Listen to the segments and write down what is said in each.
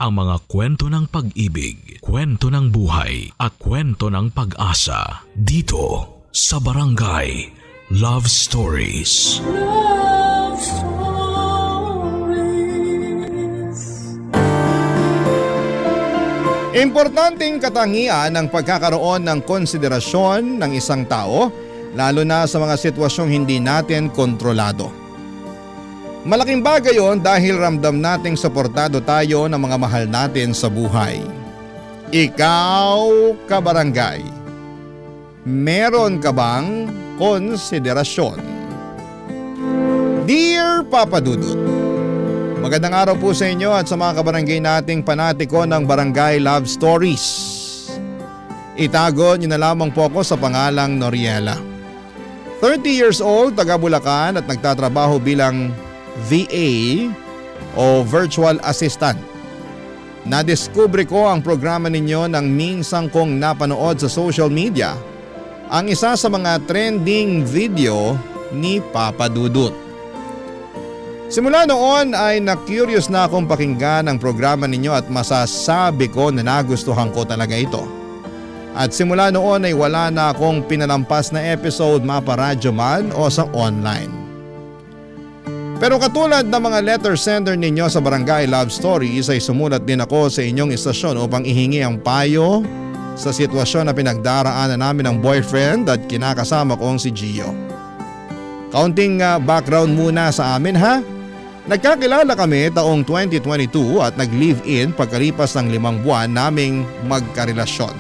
ang mga kwento ng pag-ibig, kwento ng buhay at kwento ng pag-asa dito sa Barangay Love Stories. Love Stories. Importanteng katangian ang pagkakaroon ng konsiderasyon ng isang tao, lalo na sa mga sitwasyong hindi natin kontrolado. Malaking bagay yon dahil ramdam nating suportado tayo ng mga mahal natin sa buhay. Ikaw, kabarangay, meron ka bang konsiderasyon? Dear Papa Dudut, magandang araw po sa inyo at sa mga kabarangay nating panatiko ng Barangay Love Stories. Itago niyo na lamang po ako sa pangalang Noriela. 30 years old, taga Bulacan at nagtatrabaho bilang VA o Virtual Assistant. Nadiskubre ko ang programa ninyo nang minsang kong napanood sa social media ang isa sa mga trending video ni Papa Dudut. Simula noon ay na-curious na akong pakinggan ang programa ninyo at masasabi ko na nagustuhan ko talaga ito. At simula noon ay wala na akong pinalampas na episode maparadyo man o sa online. Pero katulad ng mga letter sender ninyo sa Barangay Love Stories ay sumulat din ako sa inyong istasyon upang ihingi ang payo sa sitwasyon na pinagdaraanan namin ng boyfriend at kinakasama kong si Gio. Kaunting background muna sa amin ha. Nagkakilala kami taong 2022 at nag-live-in pagkalipas ng 5 buwan naming magkarelasyon.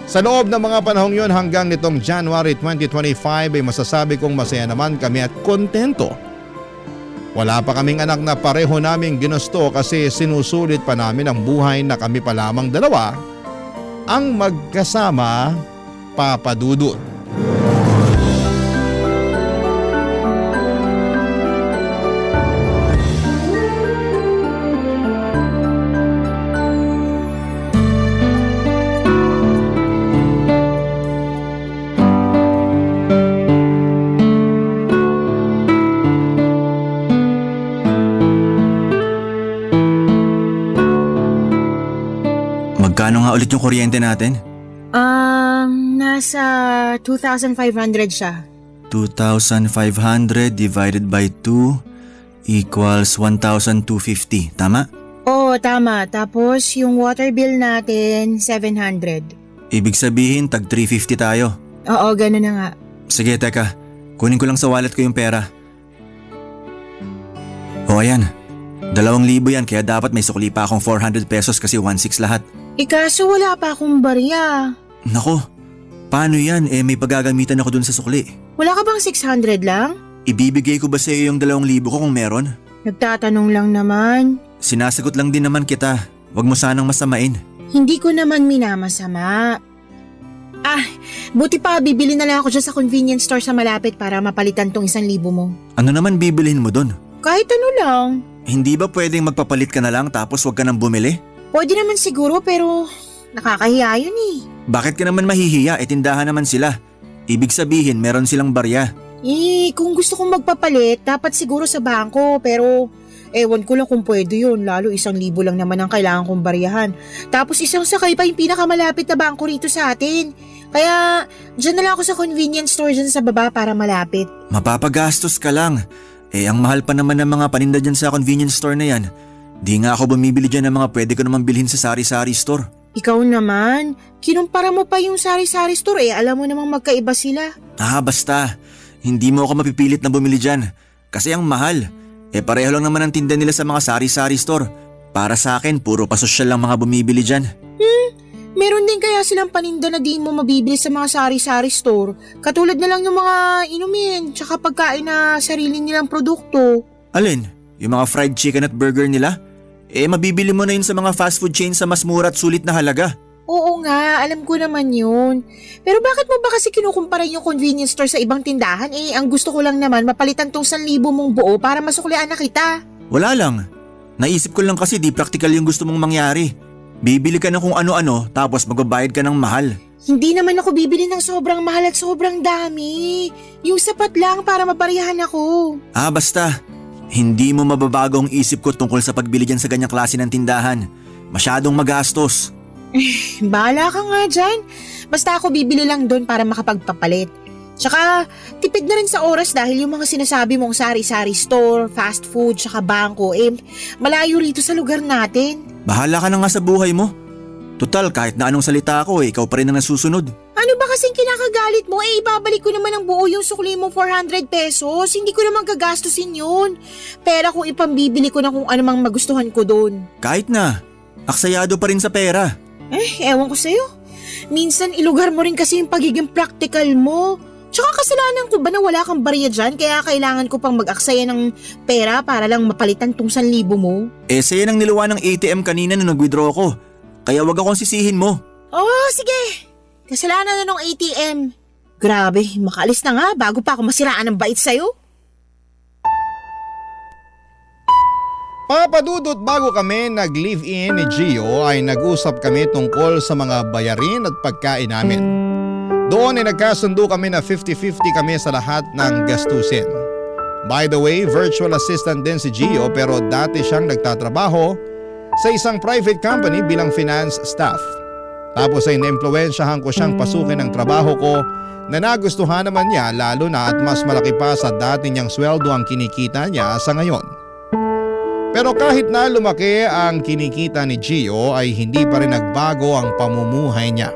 Sa loob ng mga panahong yon hanggang nitong January 2025 ay masasabi kong masaya naman kami at kontento. Wala pa kaming anak na pareho naming ginusto kasi sinusulit pa namin ang buhay na kami pa lamang dalawa ang magkasama, Papa Dudut. Magkano nga ulit yung kuryente natin? Nasa 2,500 siya. 2,500 divided by 2 equals 1,250, tama? Oo, tama. Tapos yung water bill natin, 700. Ibig sabihin tag 350 tayo. Oo, gano'n na nga. Sige, teka. Kunin ko lang sa wallet ko yung pera. O ayan, 2,000 yan kaya dapat may sukli pa akong 400 pesos kasi 1,600 lahat. Kaso wala pa akong barya. Nako, paano yan? May paggagamitan ako dun sa sukli. Wala ka bang 600 lang? Ibibigay ko ba sa iyo yung 2,000 ko kung meron? Nagtatanong lang naman. Sinasagot lang din naman kita. Huwag mo sanang masamain. Hindi ko naman minamasama. Buti pa bibili na lang ako dyan sa convenience store sa malapit para mapalitan tong 1,000 mo. Ano naman bibilhin mo dun? Kahit ano lang. Hindi ba pwedeng magpapalit ka na lang tapos huwag ka nang bumili? Pwede naman siguro pero nakakahiya yun eh. Bakit ka naman mahihiya? Tindahan naman sila. Ibig sabihin meron silang barya. Kung gusto kong magpapalit dapat siguro sa bangko pero ewan ko lang kung pwede yun. Lalo 1,000 lang naman ang kailangan kong baryahan. Tapos isang sakay pa yung pinakamalapit na bangko rito sa atin. Kaya dyan na lang ako sa convenience store dyan sa baba para malapit. Mapapagastos ka lang. Ang mahal pa naman ng mga paninda dyan sa convenience store na yan. Di nga ako bumibili dyan ng mga pwede ko naman bilhin sa sari-sari store. Ikaw naman, kinumpara mo pa yung sari-sari store alam mo namang magkaiba sila. Basta. Hindi mo ako mapipilit na bumili dyan. Kasi ang mahal. Pareho lang naman ang tinda nila sa mga sari-sari store. Para sa akin, puro pasosyal lang mga bumibili dyan. Meron din kaya silang paninda na di mo mabibili sa mga sari-sari store. Katulad na lang yung mga inumin tsaka pagkain na sarili nilang produkto. Alin? Yung mga fried chicken at burger nila? Mabibili mo na yun sa mga fast food chain sa mas mura at sulit na halaga. Oo nga, alam ko naman yun. Pero bakit mo ba kasi kinukumpara yung convenience store sa ibang tindahan? Ang gusto ko lang naman mapalitan tong 1,000 mong buo para masuklian na kita. Wala lang. Naisip ko lang kasi di practical yung gusto mong mangyari. Bibili ka ng kung ano-ano tapos magbabayad ka ng mahal. Hindi naman ako bibili ng sobrang mahal at sobrang dami. Yung sapat lang para mabariyahan ako. Basta. Hindi mo mababago ang isip ko tungkol sa pagbili dyan sa ganyang klase ng tindahan. Masyadong magastos. Bahala ka nga dyan. Basta ako bibili lang doon para makapagpapalit. Tsaka tipid na rin sa oras dahil yung mga sinasabi mong sari-sari store, fast food, tsaka bangko, malayo rito sa lugar natin. Bahala ka na nga sa buhay mo. Total, kahit na anong salita ako ikaw pa rin ang nasusunod. Ano ba kasing kinakagalit mo? Ibabalik ko naman ang buo yung sukli mo 400 pesos. Hindi ko naman gagastusin yun. Pera kung ipambibili ko na kung anumang magustuhan ko doon. Kahit na, aksayado pa rin sa pera. Ewan ko sa'yo. Minsan ilugar mo rin kasi yung pagiging practical mo. Tsaka kasalanan ko ba na wala kang barya dyan kaya kailangan ko pang mag-aksaya ng pera para lang mapalitan tong 1,000 mo? Saya nang niluwa ng ATM kanina nung nag-withdraw ko. Kaya wag akong sisihin mo. Oh, sige. Kasalanan na ng ATM. Grabe, makaalis na nga bago pa ako masiraan ng bait sa'yo. Papadudot, bago kami nag-live-in ni Gio ay nag-usap kami tungkol sa mga bayarin at pagkain namin. Doon ay nagkasundo kami na 50-50 kami sa lahat ng gastusin. By the way, virtual assistant din si Gio pero dati siyang nagtatrabaho sa isang private company bilang finance staff. Tapos ay naimpluwensyahan ko siyang pasukin ng trabaho ko na nagustuhan naman niya lalo na at mas malaki pa sa dati niyang sweldo ang kinikita niya sa ngayon. Pero kahit na lumaki ang kinikita ni Gio ay hindi pa rin nagbago ang pamumuhay niya.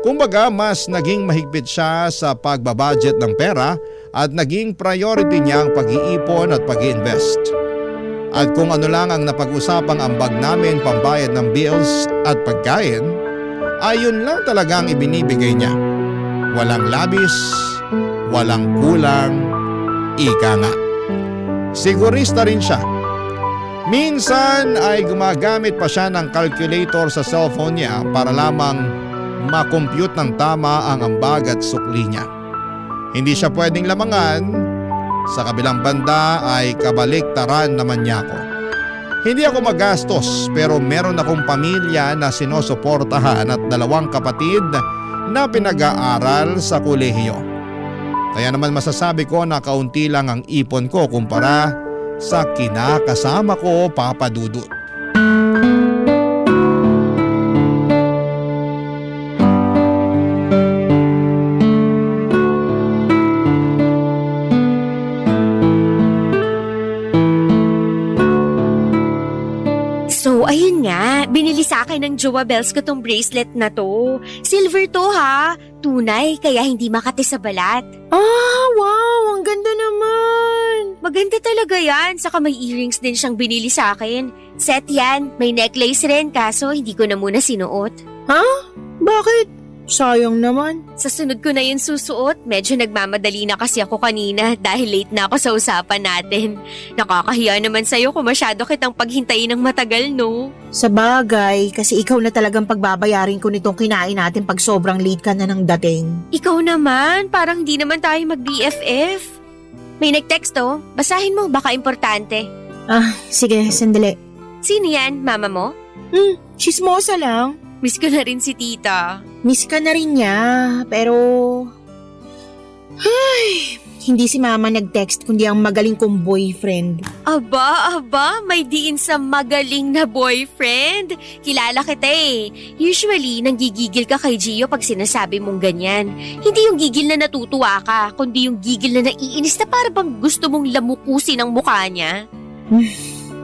Kumbaga mas naging mahigpit siya sa pagbabudget ng pera at naging priority niya ang pag-iipon at pag-iinvest. At kung ano lang ang napag-usapang ambag namin pambayad ng bills at pagkain, ayun lang talagang ibinibigay niya. Walang labis, walang kulang, ika nga. Sigurista rin siya. Minsan ay gumagamit pa siya ng calculator sa cellphone niya para lamang makompute ng tama ang ambag at sukli niya. Hindi siya pwedeng lamangan, sa kabilang banda ay kabaliktaran naman niya ako. Hindi ako magastos pero meron akong pamilya na sinusuportahan at 2 kapatid na pinag-aaral sa kolehiyo. Kaya naman masasabi ko na kaunti lang ang ipon ko kumpara sa kinakasama ko, Papa Dudut. So ayun nga, binili sa akin ng Jowa Bells ko tong bracelet na to. Silver to ha, tunay kaya hindi makati sa balat. Ah, wow, ang ganda naman. Maganda talaga yan, saka may earrings din siyang binili sa akin. Set yan, may necklace rin kaso hindi ko na muna sinuot. Ha? Bakit? Sayang naman. Sa sunod ko na yun susuot, medyo nagmamadali na kasi ako kanina dahil late na ako sa usapan natin. Nakakahiya naman sa'yo kung masyado kitang paghintayin ng matagal, no? Sa bagay, kasi ikaw na talagang pagbabayarin ko nitong kinain natin pag sobrang late ka na ng dating. Ikaw naman, parang hindi naman tayo mag-BFF. May nag-text oh, basahin mo, baka importante. Ah, sige, sandali. Sino yan, mama mo? Chismosa lang. Miss ko na rin si tita. Miss ka na rin niya, pero... Ay, hindi si mama nag-text kundi ang magaling kong boyfriend. Aba, may diin sa magaling na boyfriend. Kilala kita eh. Usually, nanggigigil ka kay Gio pag sinasabi mong ganyan. Hindi yung gigil na natutuwa ka, kundi yung gigil na naiinis na para bang gusto mong lamukusin ang mukha niya.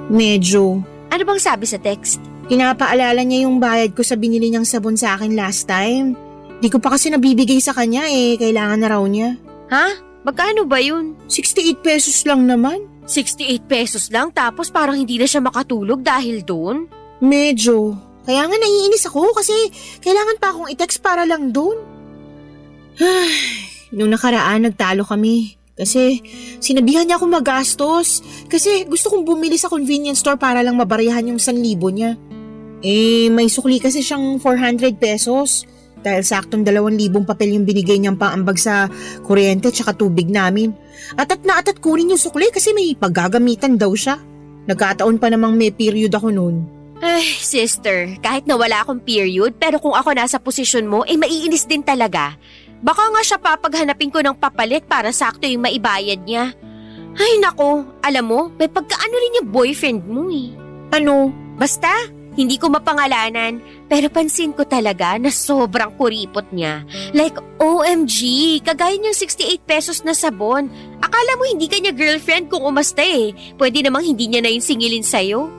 Medyo. Ano bang sabi sa text? Pinapaalala niya yung bayad ko sa binili niyang sabon sa akin last time. Di ko pa kasi nabibigay sa kanya eh, kailangan na raw niya. Ha? Magkano ba yun? 68 pesos lang naman. 68 pesos lang tapos parang hindi na siya makatulog dahil doon? Medyo. Kaya nga naiinis ako kasi kailangan pa akong i-text para lang doon. Nung nakaraan nagtalo kami. Kasi sinabihan niya akong magastos. Kasi gusto kong bumili sa convenience store para lang mabarihan yung 1,000 niya. Eh, may sukli kasi siyang 400 pesos. Dahil saktong 2,000 papel yung binigay niyang paambag sa kuryente tsaka tubig namin. Atat na atat kunin yung sukli kasi may paggagamitan daw siya. Nagkataon pa namang may period ako noon. Ay, sister, kahit na wala akong period, pero kung ako nasa posisyon mo, eh maiinis din talaga. Baka nga siya papaghanapin ko ng papalit para sakto yung maibayad niya. Ay nako, alam mo, may pagkaano rin yung boyfriend mo eh. Ano? Basta, Hindi ko mapangalanan, pero pansin ko talaga na sobrang kuripot niya. Like, OMG, kagaya niyang 68 pesos na sabon. Akala mo hindi ka niya girlfriend kung umasta eh. Pwede namang hindi niya na yung singilin sa'yo.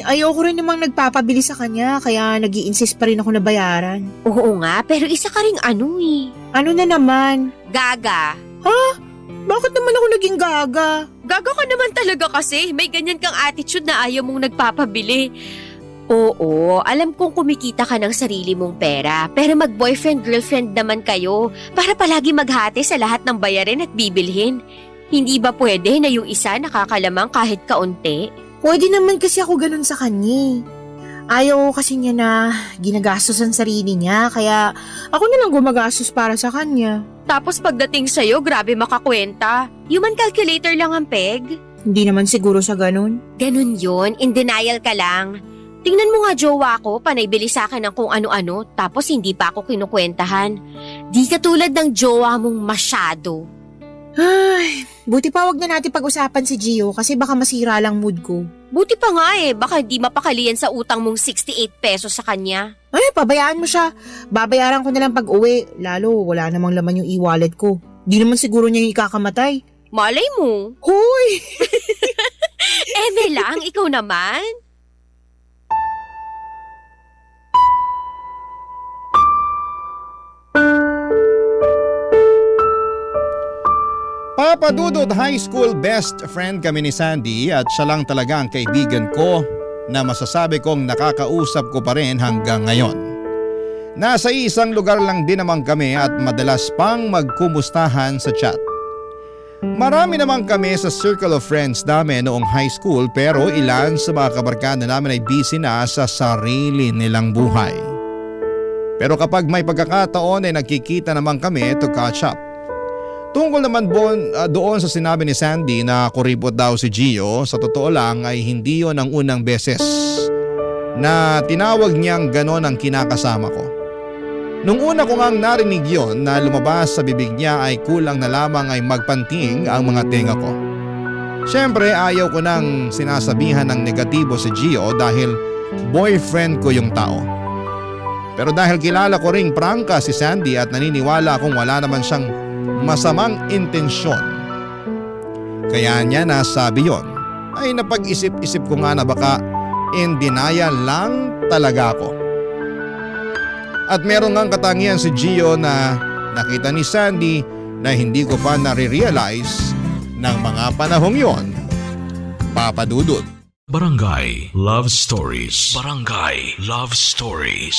Ayoko rin namang nagpapabili sa kanya, kaya nag-i-insist pa rin ako na bayaran. Oo nga, pero isa ka ring ano eh. Ano na naman? Gaga. Ha? Bakit naman ako naging gaga? Gaga ka naman talaga kasi. May ganyan kang attitude na ayaw mong nagpapabili. Oo, alam kong kumikita ka ng sarili mong pera, pero mag-boyfriend-girlfriend naman kayo para palagi maghati sa lahat ng bayarin at bibilhin. Hindi ba pwede na yung isa nakakalamang kahit kaunti? Pwede naman kasi ako ganun sa kanya. Ayaw kasi niya na ginagastos ang sarili niya, kaya ako na lang gumagastos para sa kanya. Tapos pagdating sa'yo, grabe makakwenta. Human calculator lang ang peg. Hindi naman siguro sa ganun. Ganun yun, in denial ka lang. Tingnan mo nga jowa ko, panay bili sa akin ng kung ano-ano, tapos hindi pa ako kinukwentahan. Di katulad ng jowa mong masyado. Ay, buti pa wag na natin pag-usapan si Gio kasi baka masira lang mood ko. Buti pa nga eh, baka di mapakalian sa utang mong 68 pesos sa kanya. Ay, pabayaan mo siya. Babayaran ko na lang pag-uwi, lalo wala namang laman yung e-wallet ko. Di naman siguro niya yung ikakamatay. Malay mo. Hoy! Eme lang, ikaw naman. Papa Dudut High School best friend kami ni Sandy at siya lang talaga ang kaibigan ko na masasabi kong nakakausap ko pa rin hanggang ngayon. Nasa isang lugar lang din naman kami at madalas pang magkumustahan sa chat. Marami naman kami sa circle of friends namin noong high school pero ilan sa mga kabarkada namin ay busy na sa sarili nilang buhay. Pero kapag may pagkakataon ay nagkikita naman kami to catch up. Tungkol naman doon sa sinabi ni Sandy na kuripot daw si Gio, sa totoo lang ay hindi yon ang unang beses na tinawag niyang ganon ang kinakasama ko. Nung una ko ngang narinig yon na lumabas sa bibig niya ay kulang na lamang ay magpanting ang mga tenga ko. Siyempre ayaw ko nang sinasabihan ng negatibo si Gio dahil boyfriend ko yung tao. Pero dahil kilala ko ring prangka si Sandy at naniniwala akong wala naman siyang masamang intensyon, kaya niya nasabi yon, ay napag-isip-isip ko nga na baka in denial lang talaga ako. At meron ngang katangian si Gio na nakita ni Sandy na hindi ko pa nare-realize ng mga panahong yon. Papa Dudut. Barangay Love Stories. Barangay Love Stories.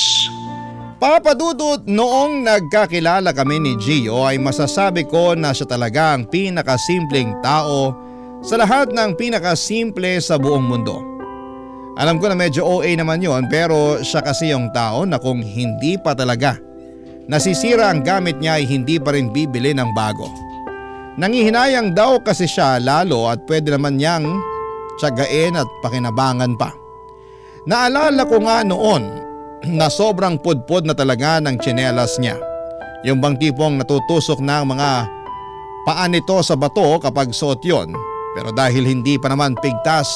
Papa Dudut, noong nagkakilala kami ni Gio ay masasabi ko na siya talaga ang pinakasimpleng tao sa lahat ng pinakasimple sa buong mundo. Alam ko na medyo OA naman yon pero siya kasi yung tao na kung hindi pa talaga nasisira ang gamit niya ay hindi pa rin bibili ng bago. Nangihinayang daw kasi siya lalo at pwede naman niyang tiyagain at pakinabangan pa. Naalala ko nga noon na sobrang pudpod na talaga ng tsinelas niya. Yung bang tipong natutusok na ang mga paa nito sa bato kapag suot yon. Pero dahil hindi pa naman pigtas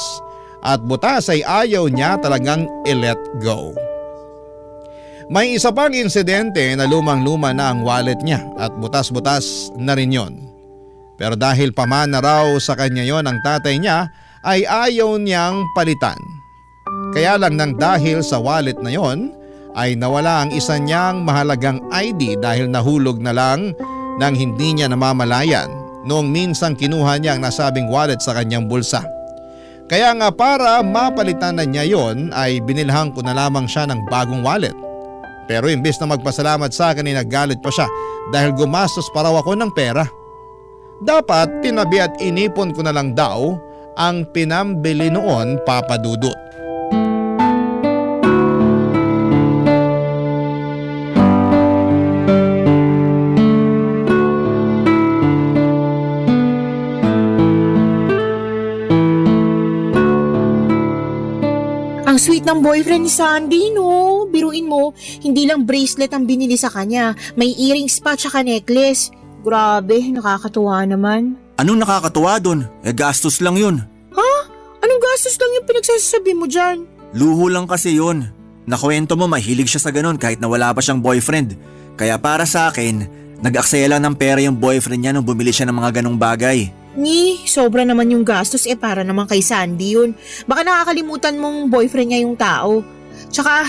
at butas ay ayaw niya talagang i-let go. May isa pang insidente na lumang-luma na ang wallet niya at butas-butas na rin yon. Pero dahil pamana raw sa kanya yon ang tatay niya ay ayaw niyang palitan. Kaya lang nang dahil sa wallet na yon ay nawala ang isa niyang mahalagang ID dahil nahulog na lang nang hindi niya namamalayan noong minsang kinuha niya ang nasabing wallet sa kanyang bulsa. Kaya nga para mapalitan na niya yon ay binilhan ko na lamang siya ng bagong wallet. Pero imbes na magpasalamat sa akin ay naggalit pa siya dahil gumastos pa raw ako ng pera. Dapat tinabi at inipon ko na lang daw ang pinambili noon, Papa Dudut. Ang sweet ng boyfriend ni Sandy, no? Biruin mo, hindi lang bracelet ang binili sa kanya. May earrings pa tsaka necklace. Grabe, nakakatuwa naman. Anong nakakatuwa doon? Gastos lang yun. Ha? Anong gastos lang yung pinagsasabi mo dyan? Luho lang kasi yun. Nakwento mo mahilig siya sa ganun kahit na wala pa siyang boyfriend. Kaya para sa akin, nag-aksaya lang ng pera yung boyfriend niya nung bumili siya ng mga ganong bagay. Sobra naman yung gastos para naman kay Sandy yun. Baka nakakalimutan mong boyfriend niya yung tao. Tsaka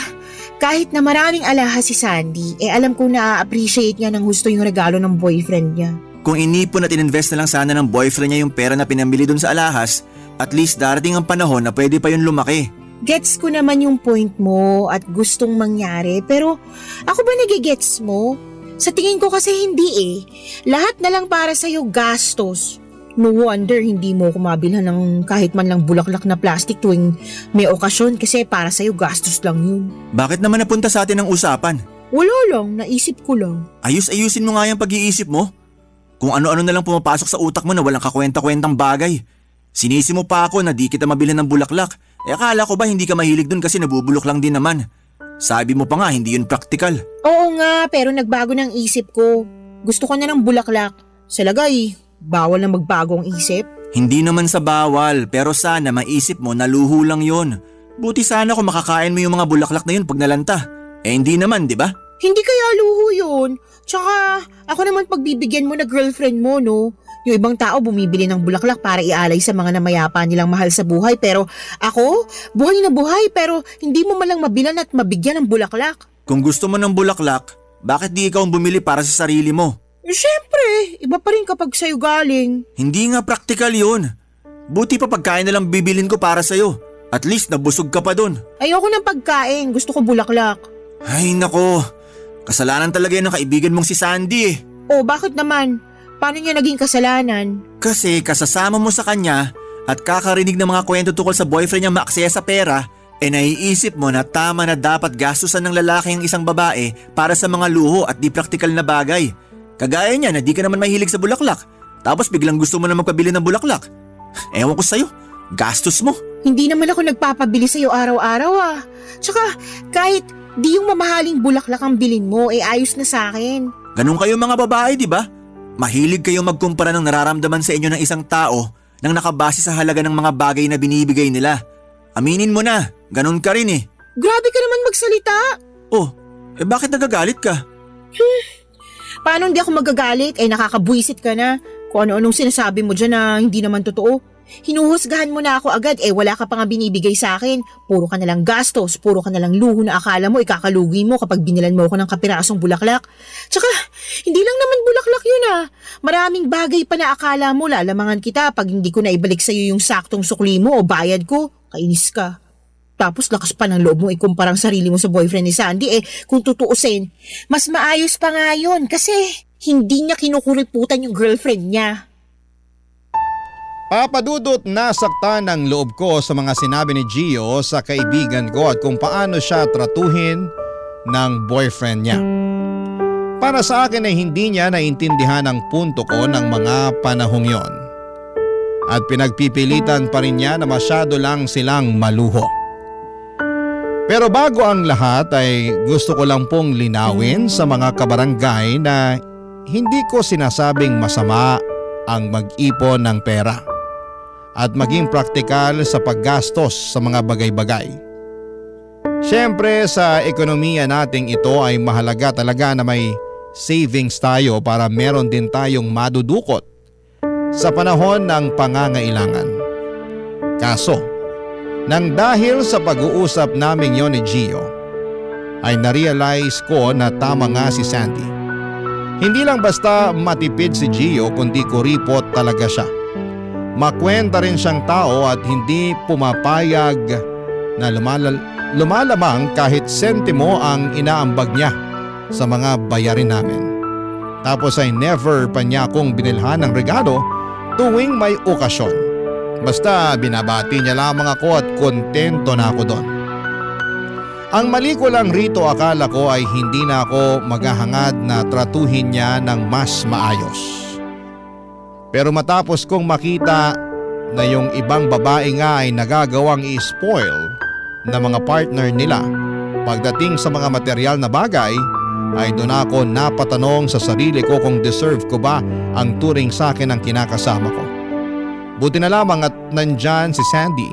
kahit na maraming alahas si Sandy, alam ko na appreciate niya ng gusto yung regalo ng boyfriend niya. Kung inipon at ininvest na lang sana ng boyfriend niya yung pera na pinambili dun sa alahas, at least darating ang panahon na pwede pa yun lumaki. Gets ko naman yung point mo at gustong mangyari, pero ako ba nagigets mo? Sa tingin ko kasi hindi Lahat na lang para sa'yo gastos. No wonder hindi mo ako mabilhan ng kahit man lang bulaklak na plastic tuwing may okasyon kasi para sa'yo gastos lang yun. Bakit naman napunta sa atin ang usapan? Wala lang, naisip ko lang. Ayusin mo nga yung pag-iisip mo. Kung ano-ano na lang pumapasok sa utak mo na walang kakwenta-kwentang bagay. Sinisi mo pa ako na di kita mabilhan ng bulaklak. Akala ko ba hindi ka mahilig dun kasi nabubulok lang din naman. Sabi mo pa nga hindi yun practical. Oo nga, pero nagbago ng isip ko. Gusto ko na ng bulaklak. Sa lagay, bawal na magbago ang isip? Hindi naman sa bawal, pero sana maisip mo na luho lang yun. Buti sana kung makakain mo yung mga bulaklak na yun pag nalanta. Hindi naman, di ba? Hindi kaya luho yun. Tsaka ako naman pagbibigyan mo na girlfriend mo, no? Yung ibang tao bumibili ng bulaklak para ialay sa mga namayapa nilang mahal sa buhay. Pero ako, buhay na buhay pero hindi mo malang mabilan at mabigyan ng bulaklak. Kung gusto mo ng bulaklak, bakit di ikaw ang bumili para sa sarili mo? Siyempre, iba pa rin kapag sa'yo galing. Hindi nga practical yun. Buti pa pagkain na lang bibilin ko para sa'yo. At least nabusog ka pa dun. Ayoko ng pagkain, gusto ko bulaklak. Ay nako, kasalanan talaga yan ng kaibigan mong si Sandy Bakit naman? Paano niya naging kasalanan? Kasi kasasama mo sa kanya at kakarinig ng mga kwento tukol sa boyfriend niya maaksaya sa pera, naiisip mo na tama na dapat gastusan ng lalaki ang isang babae para sa mga luho at di praktikal na bagay. Kagaya niya na di ka naman mahilig sa bulaklak, tapos biglang gusto mo na magpabili ng bulaklak. Ewan ko sa'yo, gastos mo. Hindi naman ako nagpapabili sa'yo araw-araw Tsaka kahit di yung mamahaling bulaklak ang bilin mo, ayos na sa akin. Ganun kayo mga babae, di ba? Mahilig kayong magkumpara ng nararamdaman sa inyo ng isang tao nang nakabase sa halaga ng mga bagay na binibigay nila. Aminin mo na, ganun ka rin Grabe ka naman magsalita. Bakit nagagalit ka? Paano hindi ako magagalit? Nakakabwisit ka na. Kung ano-anong sinasabi mo dyan na hindi naman totoo. Hinuhusgahan mo na ako agad, wala ka pa nga binibigay sa akin. Puro ka nalang gastos, puro ka nalang luho na akala mo ikakalugi mo kapag binilan mo ako ng kapirasong bulaklak. Tsaka, hindi lang naman bulaklak yun Maraming bagay pa na akala mo lalamangan kita pag hindi ko na ibalik sa'yo yung saktong sukli mo o bayad ko. Kainis ka. Tapos lakas pa ng loob mo ikumpara ang sarili mo sa boyfriend ni Sandy. Kung tutuusin, mas maayos pa nga yun kasi hindi niya kinukuriputan yung girlfriend niya. Papadudot nasaktan ng loob ko sa mga sinabi ni Gio sa kaibigan ko at kung paano siya tratuhin ng boyfriend niya. Para sa akin ay hindi niya naintindihan ang punto ko ng mga panahong yon. At pinagpipilitan pa rin niya na masyado lang silang maluho. Pero bago ang lahat ay gusto ko lang pong linawin sa mga kabarangay na hindi ko sinasabing masama ang mag-ipon ng pera at maging praktikal sa paggastos sa mga bagay-bagay. Siyempre sa ekonomiya nating ito ay mahalaga talaga na may savings tayo para meron din tayong madudukot sa panahon ng pangangailangan. Kaso, nang dahil sa pag-uusap namin yon ni Gio, ay narealize ko na tama nga si Sandy. Hindi lang basta matipid si Gio kundi kuripot talaga siya. Makwenta rin siyang tao at hindi pumapayag na lumalamang kahit sentimo ang inaambag niya sa mga bayarin namin. Tapos ay never pa niya akong binilhan ng regalo tuwing may okasyon. Basta binabati niya lamang ako at kontento na ako doon. Ang mali ko lang rito akala ko ay hindi na ako maghahangad na tratuhin niya ng mas maayos. Pero matapos kong makita na yung ibang babae nga ay nagagawang i-spoil na mga partner nila pagdating sa mga material na bagay, ay doon ako napatanong sa sarili ko kung deserve ko ba ang turing sa akin ng kinakasama ko. Buti na lamang at nandyan si Sandy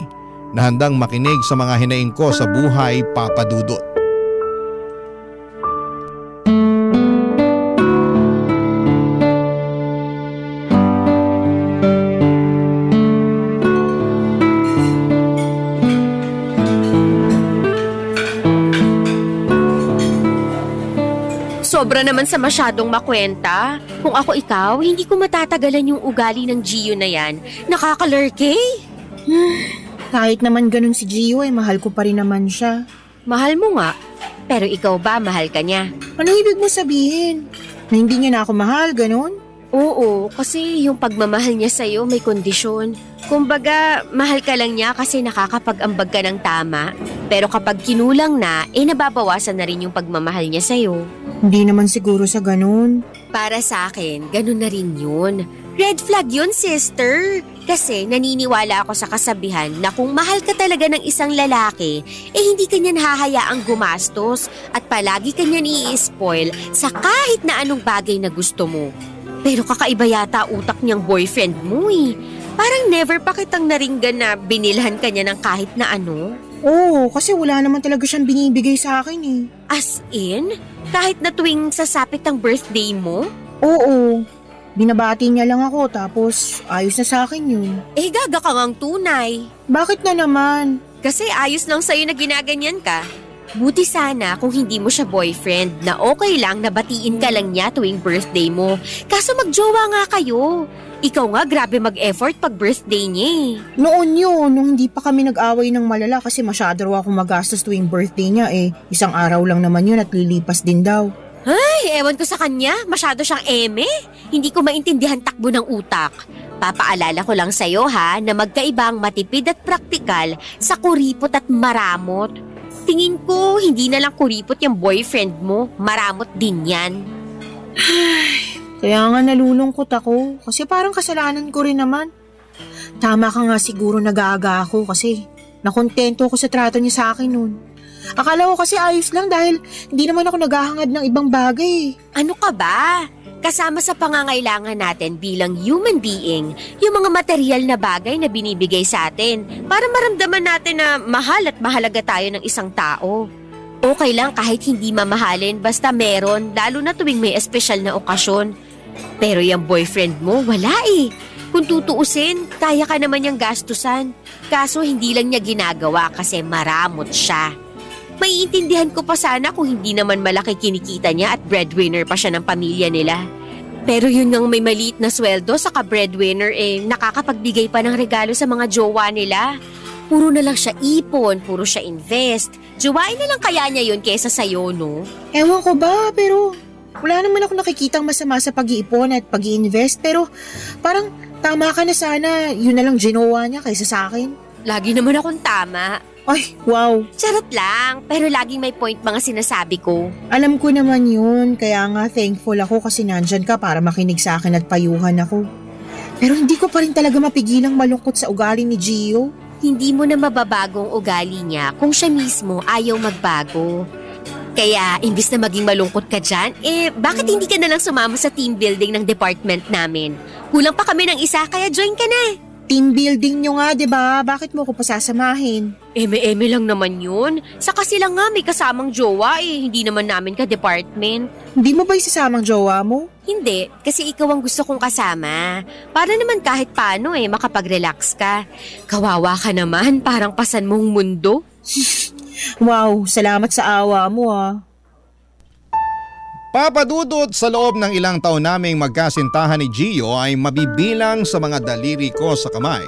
na handang makinig sa mga hinaing ko sa buhay, Papa Dudut. Sobra naman sa masyadong makwenta. Kung ako ikaw, hindi ko matatagalan yung ugali ng Gio na yan. Nakakalurke. Kahit naman ganun si Gio mahal ko pa rin naman siya. Mahal mo nga. Pero ikaw ba, mahal ka niya? Ano ibig mo sabihin? Na hindi niya na ako mahal, ganun? Oo, kasi yung pagmamahal niya sa'yo may kondisyon. Kumbaga, mahal ka lang niya kasi nakakapag-ambag ka ng tama. Pero kapag kinulang na, nababawasan na rin yung pagmamahal niya sa'yo. Hindi naman siguro sa ganun. Para sa akin, ganun na rin yun. Red flag yun, sister. Kasi naniniwala ako sa kasabihan na kung mahal ka talaga ng isang lalaki, hindi ka niya nahahayaang gumastos at palagi ka niya i-spoil sa kahit na anong bagay na gusto mo. Pero kakaiba yata utak niyang boyfriend mo Parang never pa kitang naringgan na binilhan ka niya ng kahit na ano. Oo, kasi wala naman talaga siyang binibigay sa akin As in? Kahit na tuwing sasapit ang birthday mo? Oo. Binabati niya lang ako tapos ayos na sa akin yun. Gaga ka ngang tunay. Bakit na naman? Kasi ayos lang sa'yo na ginaganyan ka. Buti sana kung hindi mo siya boyfriend na okay lang na batiin ka lang niya tuwing birthday mo. Kaso magjowa nga kayo. Ikaw nga grabe mag-effort pag birthday niya Noon yun, nung hindi pa kami nag-away ng malala kasi masyado raw akong magastos tuwing birthday niya Isang araw lang naman yun at lilipas din daw. Ay, ewan ko sa kanya. Masyado siyang eme. Hindi ko maintindihan takbo ng utak. Papaalala ko lang sa'yo na magkaibang matipid at praktikal sa kuripot at maramot. Tingin ko, hindi na lang kuripot yung boyfriend mo. Maramot din yan. Kaya nga nalulungkot ako kasi parang kasalanan ko rin naman. Tama ka nga siguro nag-aaga ako kasi nakontento ako sa trato niya sa akin noon. Akala ko kasi ayos lang dahil hindi naman ako naghahangad ng ibang bagay. Ano ka ba? Kasama sa pangangailangan natin bilang human being, yung mga material na bagay na binibigay sa atin para maramdaman natin na mahal at mahalaga tayo ng isang tao. Okay lang kahit hindi mamahalin basta meron, lalo na tuwing may espesyal na okasyon. Pero yung boyfriend mo, wala Kung tutuusin, kaya ka naman niyang gastusan. Kaso hindi lang niya ginagawa kasi maramot siya. Maiintindihan ko pa sana kung hindi naman malaki kinikita niya at breadwinner pa siya ng pamilya nila. Pero yun ngang may maliit na sweldo saka breadwinner nakakapagbigay pa ng regalo sa mga jowa nila. Puro na lang siya ipon, puro siya invest. Jowain na lang kaya niya yun kesa sa'yo, no? Ewan ko ba, pero wala naman ako nakikitang masama sa pag-iipon at pag-i-invest. Pero parang tama ka na sana, yun na lang ginawa niya kaysa sa akin. Lagi naman akong tama. Ay, wow. Charot lang, pero laging may point mga sinasabi ko. Alam ko naman yun, kaya nga thankful ako kasi nandyan ka para makinig sa akin at payuhan ako. Pero hindi ko pa rin talaga mapigilang malungkot sa ugali ni Gio. Hindi mo na mababagong ugali niya kung siya mismo ayaw magbago. Kaya, imbis na maging malungkot ka dyan, bakit hindi ka na lang sumama sa team building ng department namin? Kulang pa kami ng isa, kaya join ka na. Team building nyo nga, diba? Bakit mo ko pasasamahin? Eme-eme lang naman yun. Saka sila nga may kasamang jowa hindi naman namin ka-department. Hindi mo ba isasamang jowa mo? Hindi, kasi ikaw ang gusto kong kasama. Para naman kahit paano makapag-relax ka. Kawawa ka naman, parang pasan mong mundo. Wow, salamat sa awa mo Papa Dudut, sa loob ng ilang taon naming magkasintahan ni Gio ay mabibilang sa mga daliri ko sa kamay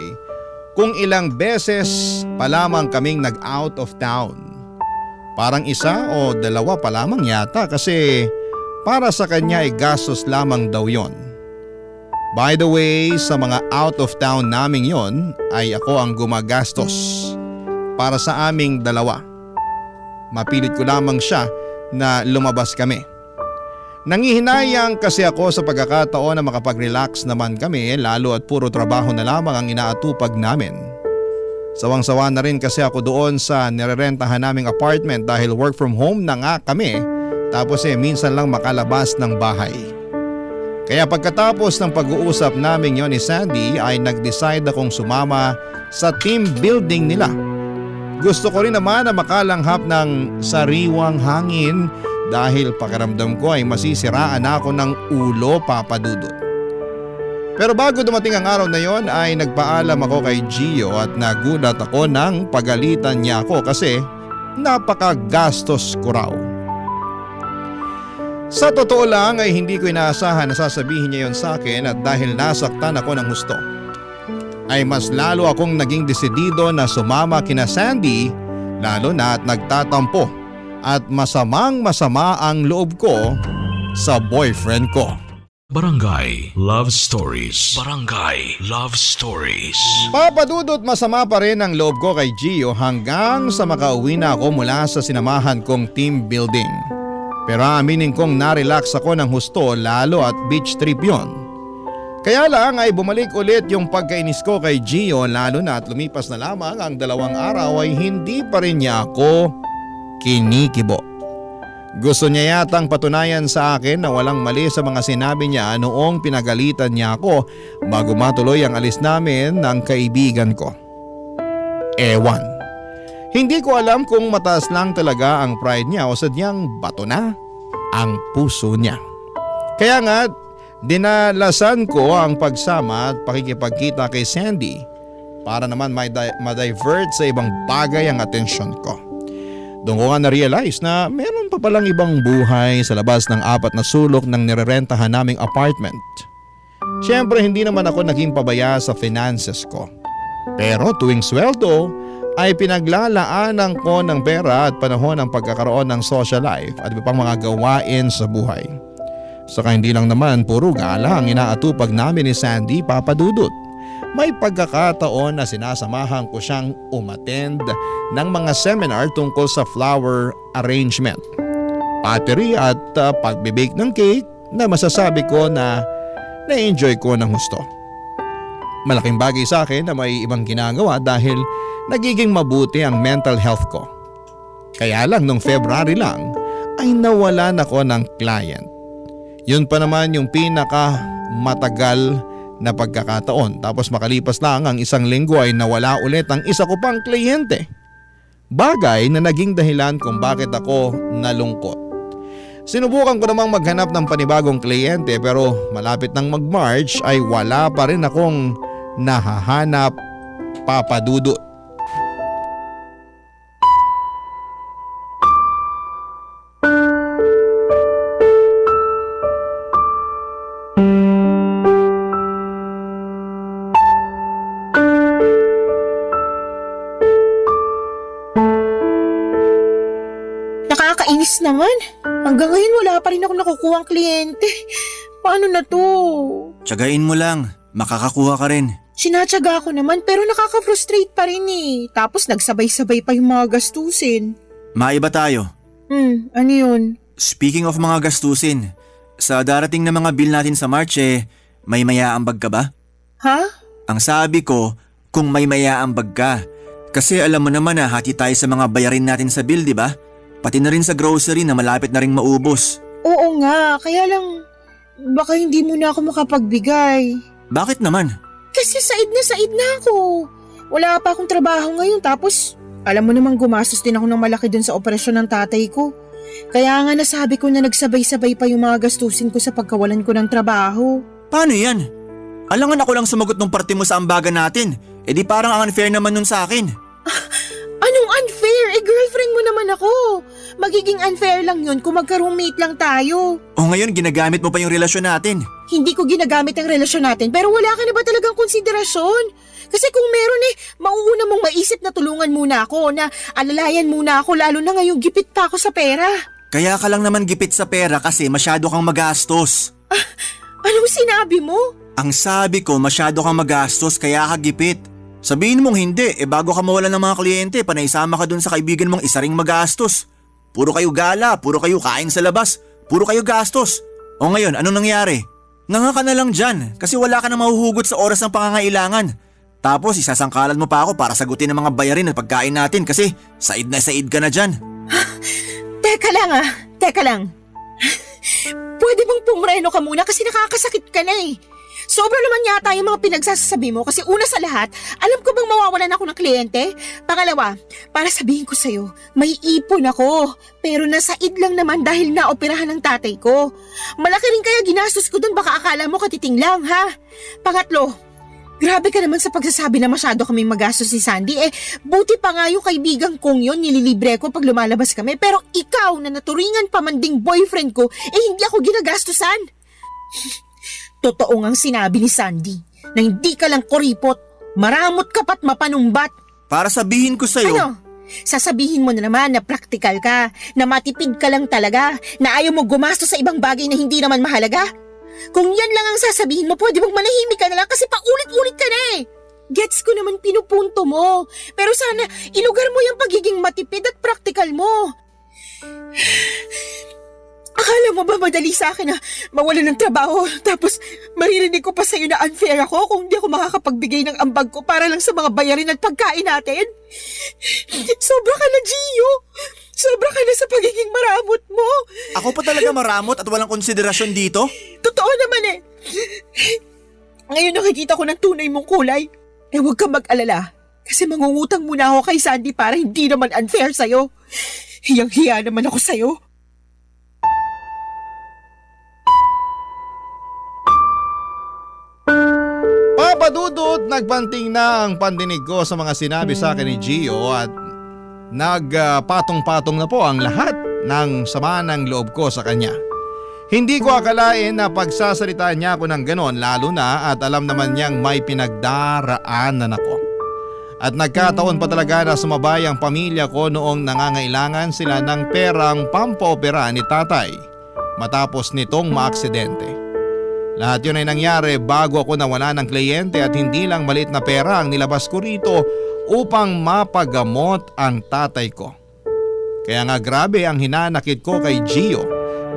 kung ilang beses pa lamang kaming nag-out of town. Parang isa o dalawa pa lamang yata kasi para sa kanya ay gastos lamang daw yon. By the way, sa mga out of town naming yon ay ako ang gumagastos para sa aming dalawa. Mapilit ko lamang siya na lumabas kami. Nangihinayang kasi ako sa pagkakataon na makapag-relax naman kami lalo at puro trabaho na lamang ang inaatupag namin. Sawang-sawa na rin kasi ako doon sa nirerentahan naming apartment dahil work from home na nga kami tapos minsan lang makalabas ng bahay. Kaya pagkatapos ng pag-uusap namin yon ni Sandy ay nag-decide akong sumama sa team building nila Gusto ko rin naman na makalanghap ng sariwang hangin dahil pakiramdam ko ay masisiraan na ako ng ulo, Papa Dudut. Pero bago dumating ang araw na yon ay nagpaalam ako kay Gio at nagulat ako nang pagalitan niya ako kasi napakagastos ko raw. Sa totoo lang ay hindi ko inaasahan na sasabihin niya yon sa akin at dahil nasaktan ako ng husto ay mas lalo akong naging desidido na sumama kina Sandy, lalo na at nagtatampo at masamang-masama ang loob ko sa boyfriend ko. Barangay Love Stories. Barangay Love Stories. Papa Dudut, masama pa rin ang loob ko kay Gio hanggang sa makauwi na ako mula sa sinamahan kong team building. Pero aminin kong narelax ako ng husto lalo at beach trip yon. Kaya lang ay bumalik ulit yung pagkainis ko kay Gio lalo na at lumipas na lamang ang 2 araw ay hindi pa rin niya ako kinikibo. Gusto niya yatang patunayan sa akin na walang mali sa mga sinabi niya noong pinagalitan niya ako bago matuloy ang alis namin ng kaibigan ko. Ewan. Hindi ko alam kung mataas lang talaga ang pride niya o sadyang bato na ang puso niya. Kaya nga, dinalasan ko ang pagsama at pakikipagkita kay Sandy para naman ma-divert sa ibang bagay ang atensyon ko. Doon ko nga na-realize na meron pa palang ibang buhay sa labas ng 4 na sulok ng nirerentahan naming apartment. Siyempre hindi naman ako naging pabaya sa finances ko. Pero tuwing sweldo ay pinaglalaanan ko ng pera at panahon ng pagkakaroon ng social life at iba pang mga gawain sa buhay. Saka hindi lang naman puro gala ang inaatupag namin ni Sandy, Papa Dudut. May pagkakataon na sinasamahan ko siyang umattend ng mga seminar tungkol sa flower arrangement, pottery at pagbibake ng cake na masasabi ko na na-enjoy ko ng husto. Malaking bagay sa akin na may ibang ginagawa dahil nagiging mabuti ang mental health ko. Kaya lang nung February lang ay nawalan ako ng client. Yun pa naman yung pinaka matagal na pagkakataon, tapos makalipas lang ang 1 linggo ay nawala ulit ang isa ko pang kliyente. Bagay na naging dahilan kung bakit ako nalungkot. Sinubukan ko namang maghanap ng panibagong kliyente pero malapit ng mag-March ay wala pa rin akong nahahanap, Papa Dudut. Nakakainis naman. Hanggang ngayon wala pa rin ako nakukuhang kliyente. Paano na to? Tiyagain mo lang. Makakakuha ka rin. Sinatsaga ko naman pero nakaka-frustrate pa rin eh. Tapos nagsabay-sabay pa yung mga gastusin. Maiba tayo. Ano yun? Speaking of mga gastusin, sa darating na mga bill natin sa March may mayaambag ka ba? Ha? Ang sabi ko, kung may mayaambag ka. Kasi alam mo naman na hati tayo sa mga bayarin natin sa bill, di ba? Pati na rin sa grocery na malapit na ring maubos. Oo nga, kaya lang baka hindi mo na ako makapagbigay. Bakit naman? Kasi said na ako. Wala pa akong trabaho ngayon tapos alam mo namang gumastos din ako ng malaki dun sa operasyon ng tatay ko. Kaya nga nasabi ko na nagsabay-sabay pa yung mga gastusin ko sa pagkawalan ko ng trabaho. Paano yan? Alangan ako lang sumagot ng parte mo sa ambagan natin. E di parang ang unfair naman nun sa akin. Anong unfair? Girlfriend mo naman ako. Magiging unfair lang yun kung magka-roommate lang tayo. O ngayon ginagamit mo pa yung relasyon natin. Hindi ko ginagamit ang relasyon natin pero wala ka na ba talagang konsiderasyon? Kasi kung meron mauuna mong maisip na tulungan muna ako, na alalayan muna ako lalo na ngayong gipit pa ako sa pera. Kaya ka lang naman gipit sa pera kasi masyado kang magastos. Anong sinabi mo? Ang sabi ko masyado kang magastos kaya ka gipit. Sabihin mong hindi, bago ka mawalan ng mga kliyente, panaisama ka dun sa kaibigan mong isa ring magastos. Puro kayo gala, puro kayo kain sa labas, puro kayo gastos. O ngayon, anong nangyari? Nganga ka na lang dyan kasi wala ka na mahuhugot sa oras ng pangangailangan. Tapos isasangkalan mo pa ako para sagutin ang mga bayarin at pagkain natin kasi said ka na dyan. Teka lang. Pwede bang pumreno ka muna kasi nakakasakit ka na eh. Sobra naman yata yung mga pinagsasabi mo kasi una sa lahat, alam ko bang mawawalan ako ng kliyente? Pangalawa, para sabihin ko sa'yo, may ipon ako. Pero nasaid lang naman dahil naoperahan ng tatay ko. Malaki rin kaya ginastos ko dun, baka akala mo katiting lang ha? Pangatlo, grabe ka naman sa pagsasabi na masyado kaming magastos si Sandy. Buti pa nga yung kaibigan kong yun, nililibre ko pag lumalabas kami. Pero ikaw na naturingan pa man ding boyfriend ko, hindi ako ginagastusan. Totoo ngang sinabi ni Sandy na hindi ka lang kuripot, maramot ka pa't mapanumbat. Para sabihin ko sa'yo… Ano? Sasabihin mo na naman na practical ka, na matipid ka lang talaga, na ayaw mo gumastos sa ibang bagay na hindi naman mahalaga? Kung yan lang ang sasabihin mo, pwede mong manahimik ka na lang kasi paulit-ulit ka na eh. Gets ko naman pinupunto mo, pero sana ilugar mo yung pagiging matipid at practical mo. Akala mo ba madali sa akin na mawalan ng trabaho tapos maririnig ko pa sa'yo na unfair ako kung hindi ako makakapagbigay ng ambag ko para lang sa mga bayarin at pagkain natin? Sobra ka na, Gio! Sobra ka na sa pagiging maramot mo! Ako pa talaga maramot at walang konsiderasyon dito? Totoo naman eh! Ngayon nakikita ko ng tunay mong kulay. Huwag kang mag-alala kasi mangungutang muna ako kay Sandy para hindi naman unfair sa'yo. Hiyang-hiya naman ako sa'yo. Papadudot, nagpanting na ang pandinig ko sa mga sinabi sa akin ni Gio at nagpatong-patong na po ang lahat ng sama ng loob ko sa kanya. Hindi ko akalain na pagsasalitaan niya ako ng ganon, lalo na at alam naman niyang may pinagdaraanan ako. At nagkataon pa talaga na sumabay ang pamilya ko noong nangangailangan sila ng perang pampaopera ni tatay matapos nitong maaksidente. Lahat yun ay nangyari bago ako nawala ng kliyente at hindi lang maliit na pera ang nilabas ko rito upang mapagamot ang tatay ko. Kaya nga grabe ang hinanakit ko kay Gio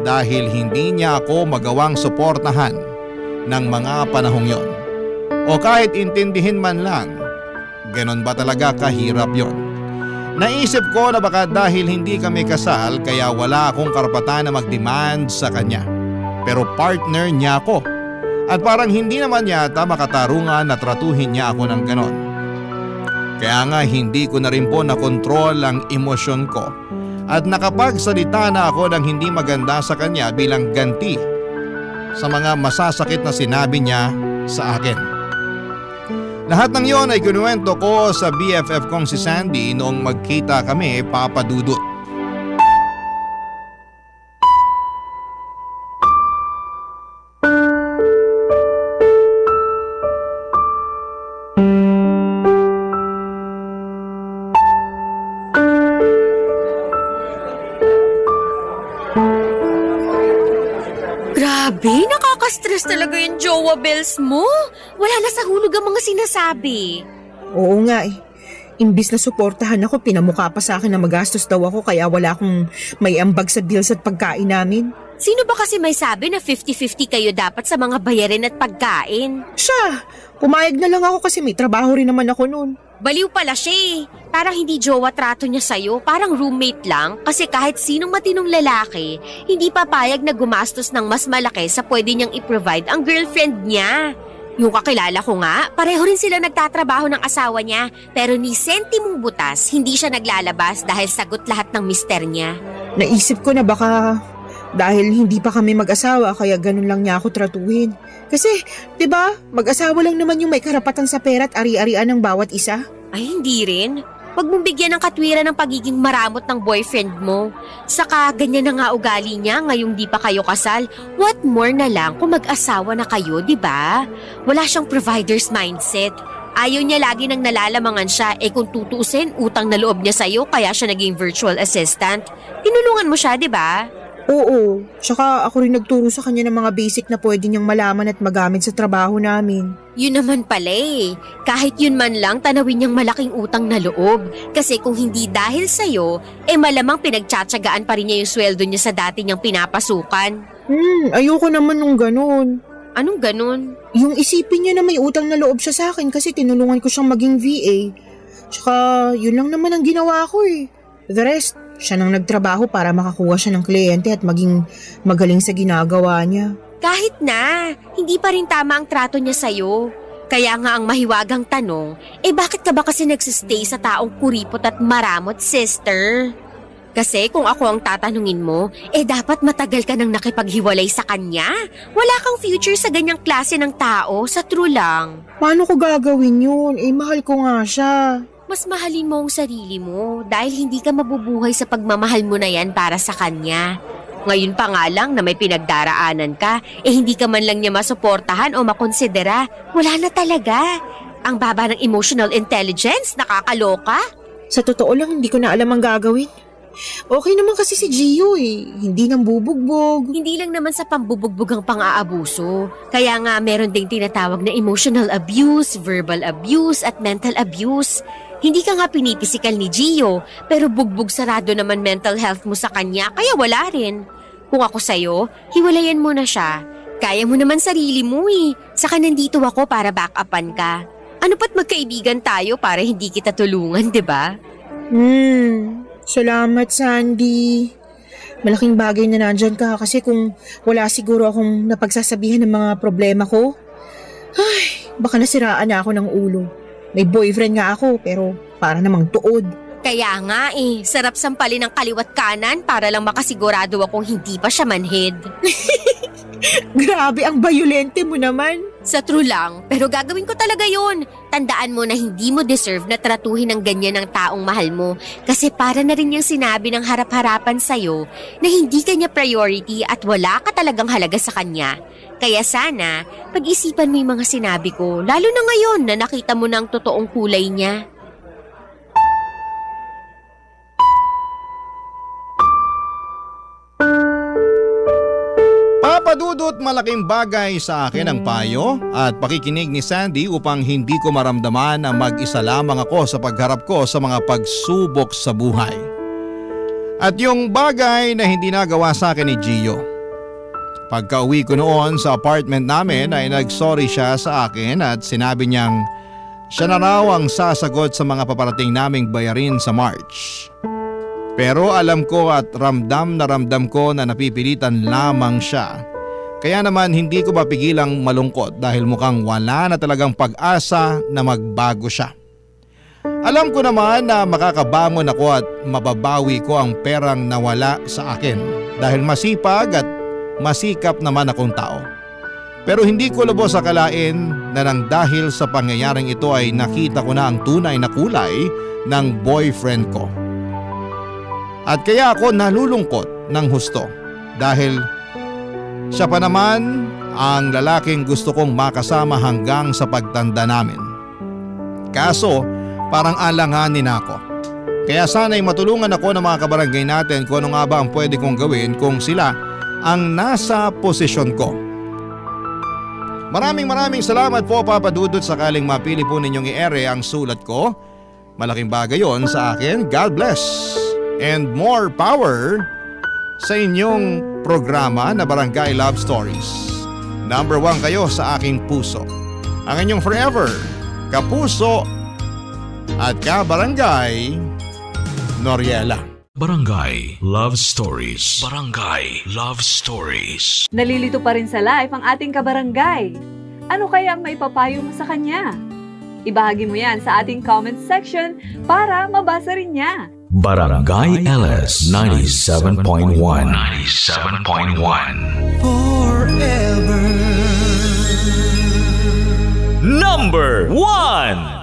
dahil hindi niya ako magawang suportahan ng mga panahong yon. O kahit intindihin man lang, ganon ba talaga kahirap yon? Naisip ko na baka dahil hindi kami kasal kaya wala akong karapatan na mag-demand sa kanya. Pero partner niya ako at parang hindi naman yata makatarungan na tratuhin niya ako ng ganon. Kaya nga hindi ko na rin po nakontrol ang emosyon ko at nakapagsalita na ako ng hindi maganda sa kanya bilang ganti sa mga masasakit na sinabi niya sa akin. Lahat ng yon ay kinuwento ko sa BFF kong si Sandy noong magkita kami, Papa Dudut. Grabe, nakaka-stress talaga yung jowa bells mo. Wala na sa hulog ang mga sinasabi. Oo nga eh. Imbis na suportahan ako, pinamukha pa sa akin na magastos daw ako kaya wala akong may ambag sa bills at pagkain namin. Sino ba kasi may sabi na 50-50 kayo dapat sa mga bayarin at pagkain? Siya! Pumayag na lang ako kasi may trabaho rin naman ako noon. Baliw pala siya eh. Parang hindi jowa trato niya sa'yo, parang roommate lang. Kasi kahit sinong matinong lalaki, hindi papayag na gumastos ng mas malaki sa pwede niyang i-provide ang girlfriend niya. Yung kakilala ko nga, pareho rin sila nagtatrabaho ng asawa niya. Pero ni sentimong butas, hindi siya naglalabas dahil sagot lahat ng mister niya. Naisip ko na baka dahil hindi pa kami mag-asawa kaya ganun lang niya ako tratuhin. Kasi, 'di ba, mag-asawa lang naman yung may karapatan sa pera at ari-arian ng bawat isa. Ay, hindi rin. Huwag mong bigyan ng katwiran ng pagiging maramot ng boyfriend mo. Saka ganyan na nga ugali niya ngayong di pa kayo kasal. What more na lang kung mag-asawa na kayo, di ba? Wala siyang provider's mindset. Ayaw niya lagi nang nalalamangan siya, kung tutuusin, utang na loob niya sa'yo kaya siya naging virtual assistant. Tinulungan mo siya, di ba? Oo, tsaka ako rin nagturo sa kanya ng mga basic na pwede niyang malaman at magamit sa trabaho namin. Yun naman pala eh. Kahit yun man lang, tanawin niyang malaking utang na loob. Kasi kung hindi dahil sa'yo, malamang pinagtsatsagaan pa rin niya yung sweldo niya sa dati niyang pinapasukan. Ayoko naman nung ganun. Anong ganun? Yung isipin niya na may utang na loob siya sa akin kasi tinulungan ko siyang maging VA. Tsaka yun lang naman ang ginawa ko eh. The rest, siya nang nagtrabaho para makakuha siya ng kliyente at maging magaling sa ginagawa niya. Kahit na, hindi pa rin tama ang trato niya sa'yo. Kaya nga ang mahiwagang tanong, bakit ka ba kasi nagsistay sa taong kuripot at maramot, sister? Kasi kung ako ang tatanungin mo, dapat matagal ka nang nakipaghiwalay sa kanya. Wala kang future sa ganyang klase ng tao, sa true lang. Paano ko gagawin yun? Mahal ko nga siya. Mas mahalin mo ang sarili mo dahil hindi ka mabubuhay sa pagmamahal mo na yan para sa kanya. Ngayon pa nga lang na may pinagdaraanan ka, hindi ka man lang niya masuportahan o makonsidera. Wala na talaga. Ang baba ng emotional intelligence, nakakaloka. Sa totoo lang, hindi ko na alam ang gagawin. Okay naman kasi si Gio hindi nang bubugbog. Hindi lang naman sa pambubugbog ang pang-aabuso. Kaya nga meron ding tinatawag na emotional abuse, verbal abuse at mental abuse. Hindi ka nga pinipisikal ni Gio, pero bugbog sarado naman mental health mo sa kanya, kaya wala rin. Kung ako sa'yo, hiwalayan mo na siya. Kaya mo naman sarili mo Saka nandito ako para back-upan ka. Ano pa't magkaibigan tayo para hindi kita tulungan, di ba? Salamat, Sandy. Malaking bagay na nandyan ka kasi kung wala siguro akong napagsasabihan ng mga problema ko, baka nasiraan na ako ng ulo. May boyfriend nga ako pero para namang tuod. Kaya nga sarap sampalin ng kaliwat kanan para lang makasigurado akong hindi pa siya manhid. Grabe, ang bayolente mo naman. Sa true lang, pero gagawin ko talaga yun. Tandaan mo na hindi mo deserve na tratuhin ng ganyan ng taong mahal mo kasi para na rin niyang sinabi ng harap-harapan sa'yo na hindi kanya priority at wala ka talagang halaga sa kanya. Kaya sana, pag-isipan mo yung mga sinabi ko, lalo na ngayon na nakita mo na ang totoong kulay niya. Papadudot, malaking bagay sa akin ang payo at pakikinig ni Sandy upang hindi ko maramdaman na mag-isa lamang ako sa pagharap ko sa mga pagsubok sa buhay. At yung bagay na hindi nagawa sa akin ni Gio. Pagka-uwi ko noon sa apartment namin ay nag-sorry siya sa akin at sinabi niyang siya na raw ang sasagot sa mga paparating naming bayarin sa March. Pero alam ko at ramdam ko na napipilitan lamang siya. Kaya naman hindi ko mapigilang malungkot dahil mukhang wala na talagang pag-asa na magbago siya. Alam ko naman na makakabangon ako at mababawi ko ang perang nawala sa akin dahil masipag at masikap naman akong tao. Pero hindi ko lubos akalain na nang dahil sa pangyayaring ito ay nakita ko na ang tunay na kulay ng boyfriend ko. At kaya ako nalulungkot ng husto dahil siya pa naman ang lalaking gusto kong makasama hanggang sa pagtanda namin. Kaso parang alanganin ako. Kaya sana'y matulungan ako ng mga kabarangay natin kung ano nga ba ang pwede kong gawin kung sila ang nasa posisyon ko. Maraming salamat po, Papa Dudut, sakaling mapili po ninyong i-ere ang sulat ko. Malaking bagay yon sa akin. God bless and more power sa inyong programa na Barangay Love Stories. Number 1 kayo sa aking puso. Ang inyong forever, kapuso at kabarangay, Noriela. Barangay Love Stories. Barangay Love Stories. Nalilito pa rin sa life ang ating kabarangay. Ano kaya ang maipapayo mo sa kanya? Ibahagi mo yan sa ating comment section para mabasa rin niya. Barangay LS 97.1. 97.1 Forever. Number 1.